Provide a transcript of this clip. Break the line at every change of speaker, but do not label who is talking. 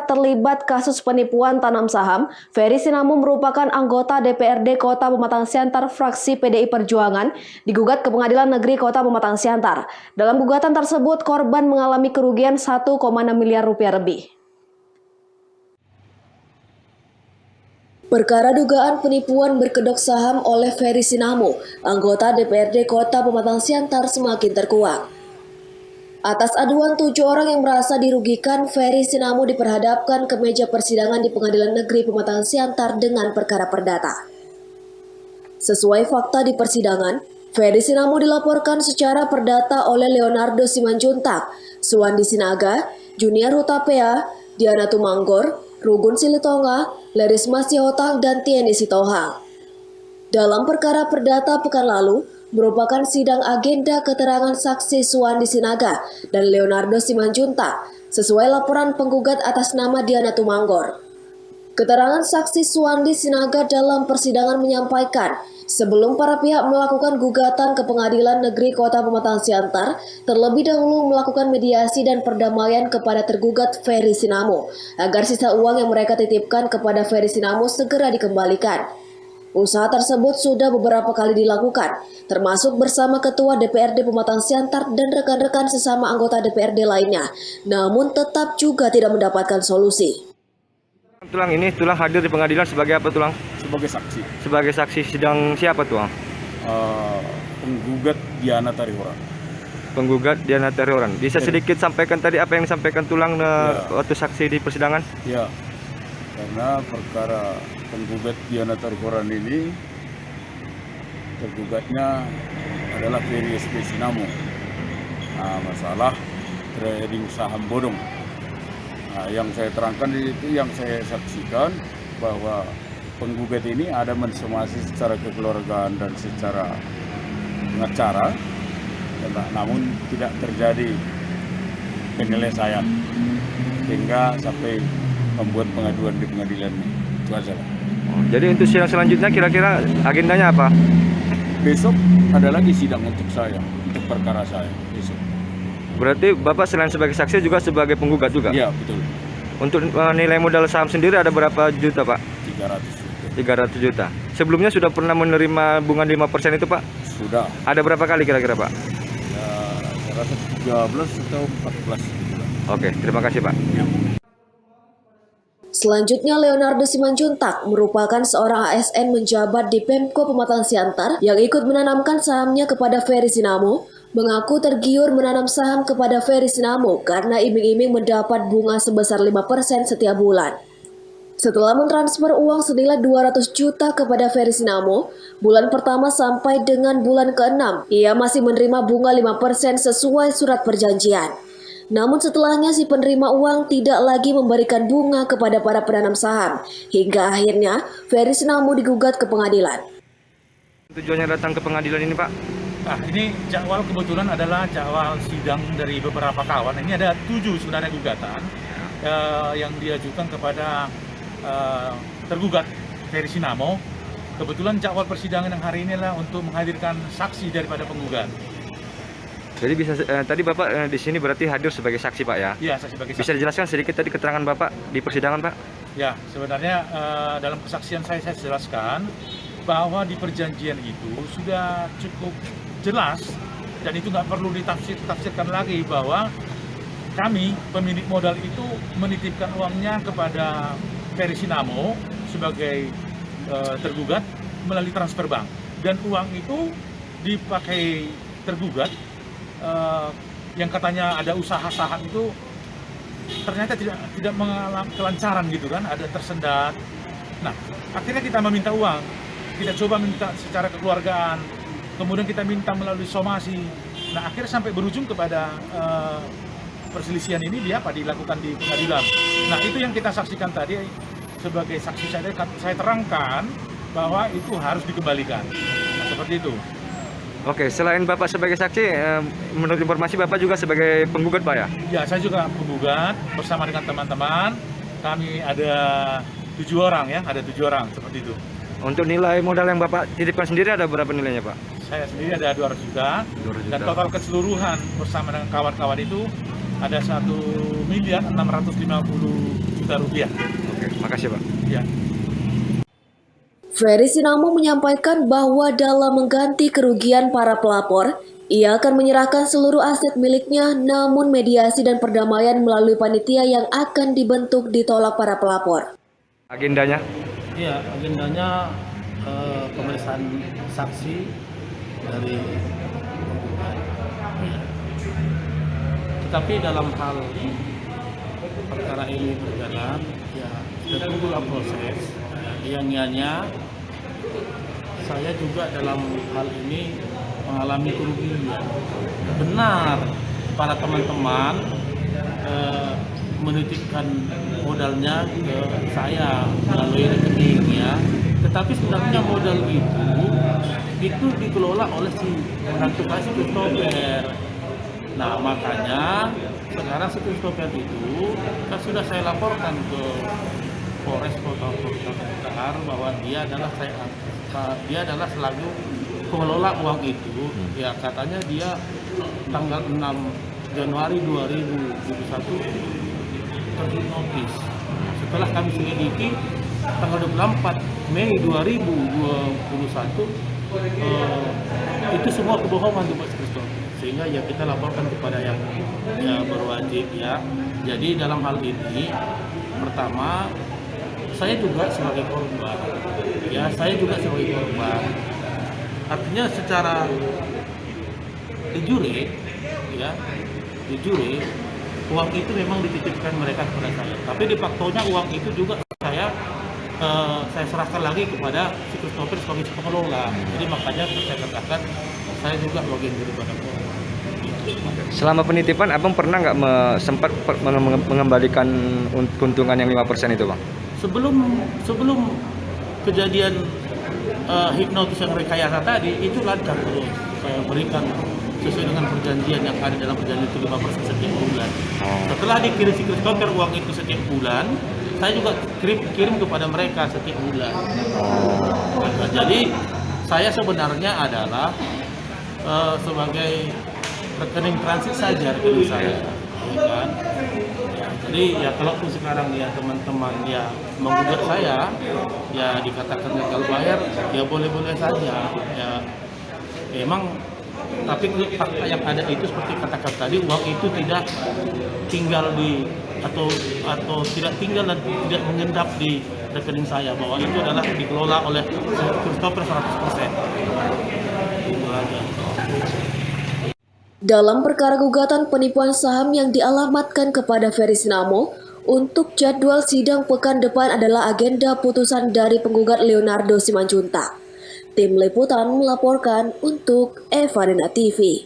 terlibat kasus penipuan tanam saham, Ferry Sinamo merupakan anggota DPRD Kota Pematang Siantar fraksi PDI Perjuangan, digugat ke Pengadilan Negeri Kota Pematang Siantar. Dalam gugatan tersebut, korban mengalami kerugian 1,6 miliar rupiah lebih. Perkara dugaan penipuan berkedok saham oleh Ferry Sinamo, anggota DPRD Kota Pematang Siantar, semakin terkuak. Atas aduan 7 orang yang merasa dirugikan, Ferry Sinamo diperhadapkan ke meja persidangan di Pengadilan Negeri Pematang Siantar dengan perkara perdata. Sesuai fakta di persidangan, Ferry Sinamo dilaporkan secara perdata oleh Leonardo Simanjuntak, Suwandi Sinaga, Junior Hutapea, Diana Tumanggor, Rugun Silitonga, Lerisma Sihotang, dan Tieni Sitohang. Dalam perkara perdata pekan lalu, merupakan sidang agenda keterangan saksi Suwandi Sinaga dan Leonardo Simanjuntak sesuai laporan penggugat atas nama Diana Tumanggor. Keterangan saksi Suwandi Sinaga dalam persidangan menyampaikan, sebelum para pihak melakukan gugatan ke Pengadilan Negeri Kota Pematang Siantar, terlebih dahulu melakukan mediasi dan perdamaian kepada tergugat Ferry Sinamo, agar sisa uang yang mereka titipkan kepada Ferry Sinamo segera dikembalikan. Usaha tersebut sudah beberapa kali dilakukan, termasuk bersama Ketua DPRD Pematang Siantar dan rekan-rekan sesama anggota DPRD lainnya, namun tetap juga tidak mendapatkan solusi.
Tulang hadir di pengadilan sebagai apa, Tulang?
Sebagai saksi.
Sebagai saksi sidang siapa, Tulang?
Penggugat Diana Tarihoran.
Penggugat Diana Tarihoran. Bisa sedikit sampaikan tadi apa yang disampaikan Tulang waktu saksi di persidangan?
Ya, karena perkara penggugat Diana Tarihoran ini, tergugatnya adalah Ferry Sinamo. Masalah trading saham bodong. Yang saya terangkan itu, yang saya saksikan bahwa penggugat ini ada mensomasi secara kekeluargaan dan secara pengacara, namun tidak terjadi penyelesaian hingga sampai membuat pengaduan di pengadilan. Itu aja.
Jadi untuk sidang selanjutnya kira-kira agendanya apa?
Besok ada lagi sidang untuk saya, untuk perkara saya besok.
Berarti Bapak selain sebagai saksi juga sebagai penggugat juga?
Iya, betul.
Untuk nilai modal saham sendiri ada berapa juta, Pak? 300 juta. Sebelumnya sudah pernah menerima bunga 5% itu, Pak?
Sudah.
Ada berapa kali kira-kira, Pak?
Ya, saya rasa 13 atau 14.
Oke, terima kasih, Pak.
Ya.
Selanjutnya, Leonardo Simanjuntak merupakan seorang ASN menjabat di Pemko Pematang Siantar yang ikut menanamkan sahamnya kepada Ferry Sinamo, mengaku tergiur menanam saham kepada Ferry Sinamo karena iming-iming mendapat bunga sebesar 5% setiap bulan. Setelah mentransfer uang senilai 200 juta kepada Ferry Sinamo, bulan pertama sampai dengan bulan ke-6, ia masih menerima bunga 5% sesuai surat perjanjian. Namun setelahnya si penerima uang tidak lagi memberikan bunga kepada para penanam saham, hingga akhirnya Ferry Sinamo digugat ke pengadilan.
Tujuannya datang ke pengadilan ini, Pak?
Nah, ini jadwal kebetulan adalah jadwal sidang dari beberapa kawan. Ini ada 7 sebenarnya gugatan yang diajukan kepada tergugat Ferry Sinamo. Kebetulan jadwal persidangan yang hari ini adalah untuk menghadirkan saksi daripada penggugat.
Jadi bisa tadi Bapak di sini berarti hadir sebagai saksi, Pak, ya?
Iya, sebagai saksi.
Bisa dijelaskan sedikit tadi keterangan Bapak di persidangan, Pak?
Ya, sebenarnya dalam kesaksian saya jelaskan bahwa di perjanjian itu sudah cukup jelas dan itu nggak perlu ditafsirkan lagi bahwa kami pemilik modal itu menitipkan uangnya kepada Ferry Sinamo sebagai tergugat melalui transfer bank, dan uang itu dipakai tergugat yang katanya ada usaha saham itu ternyata tidak mengalami kelancaran gitu kan, ada tersendat. Nah, akhirnya kita meminta uang, kita coba minta secara kekeluargaan, kemudian kita minta melalui somasi. Nah, akhirnya sampai berujung kepada perselisihan ini dilakukan di pengadilan. Nah, itu yang kita saksikan tadi sebagai saksi saya terangkan bahwa itu harus dikembalikan. Nah, seperti itu.
Oke, selain Bapak sebagai saksi, menurut informasi Bapak juga sebagai penggugat, Pak, ya?
Ya, saya juga penggugat bersama dengan teman-teman. Kami ada 7 orang ya, ada 7 orang seperti itu.
Untuk nilai modal yang Bapak titipkan sendiri ada berapa nilainya, Pak?
Saya sendiri ada 200 juta,
200 juta.
dan total keseluruhan bersama dengan kawan-kawan itu ada 1.650.000.000 juta rupiah.
Oke, makasih Pak.
Ya.
Ferry Sinamo menyampaikan bahwa dalam mengganti kerugian para pelapor, ia akan menyerahkan seluruh aset miliknya, namun mediasi dan perdamaian melalui panitia yang akan dibentuk ditolak para pelapor.
Agendanya?
Iya, agendanya pemeriksaan saksi dari penggugat. Ya. Tetapi dalam hal perkara ini berjalan, ya kita tunggulah proses. Ya, yang saya juga dalam hal ini mengalami kerugian. Benar, para teman-teman menitipkan modalnya ke saya melalui rekening ya. Tetapi sebenarnya modal itu dikelola oleh si menantu si Christopher. Nah makanya sekarang si Christopher itu kan sudah saya laporkan ke Polres Kota Blitar bahwa dia adalah selaku pengelola uang itu. Ya katanya dia tanggal 6 Januari 2021 terhipnotis. Setelah kami selidiki tanggal 24 Mei 2021 itu semua kebohongan di Pak Christopher. Sehingga ya kita laporkan kepada yang berwajib ya. Jadi dalam hal ini pertama saya juga sebagai korban. Ya, saya juga sebagai korban. Artinya secara de jure uang itu memang dititipkan mereka kepada saya. Tapi de factonya uang itu juga saya serahkan lagi kepada si Christopher sebagai pengelola. Jadi makanya saya katakan saya juga bagian daripada korban.
Selama penitipan, Abang pernah nggak sempat mengembalikan keuntungan yang 5% itu, Bang?
Sebelum kejadian hipnotis yang rekayasa tadi itu lancar terus saya berikan sesuai dengan perjanjian yang ada dalam perjanjian itu 5% setiap bulan. Setelah dikirim si Christopher uang itu setiap bulan, saya juga kirim kepada mereka setiap bulan. Nah, jadi saya sebenarnya adalah sebagai rekening transit saja rekening saya, ya kan? Jadi ya kalaupun sekarang ya teman-teman ya menggugat saya, ya dikatakan gagal bayar, ya boleh-boleh saja. Ya memang, tapi fakta yang ada itu seperti katakan tadi, uang itu tidak tinggal atau tidak tinggal dan tidak mengendap di rekening saya, bahwa itu adalah dikelola oleh Christopher 100%. Itu aja.
Dalam perkara gugatan penipuan saham yang dialamatkan kepada Ferry Sinamo, untuk jadwal sidang pekan depan adalah agenda putusan dari penggugat Leonardo Simanjuntak. Tim Liputan melaporkan untuk Evarina TV.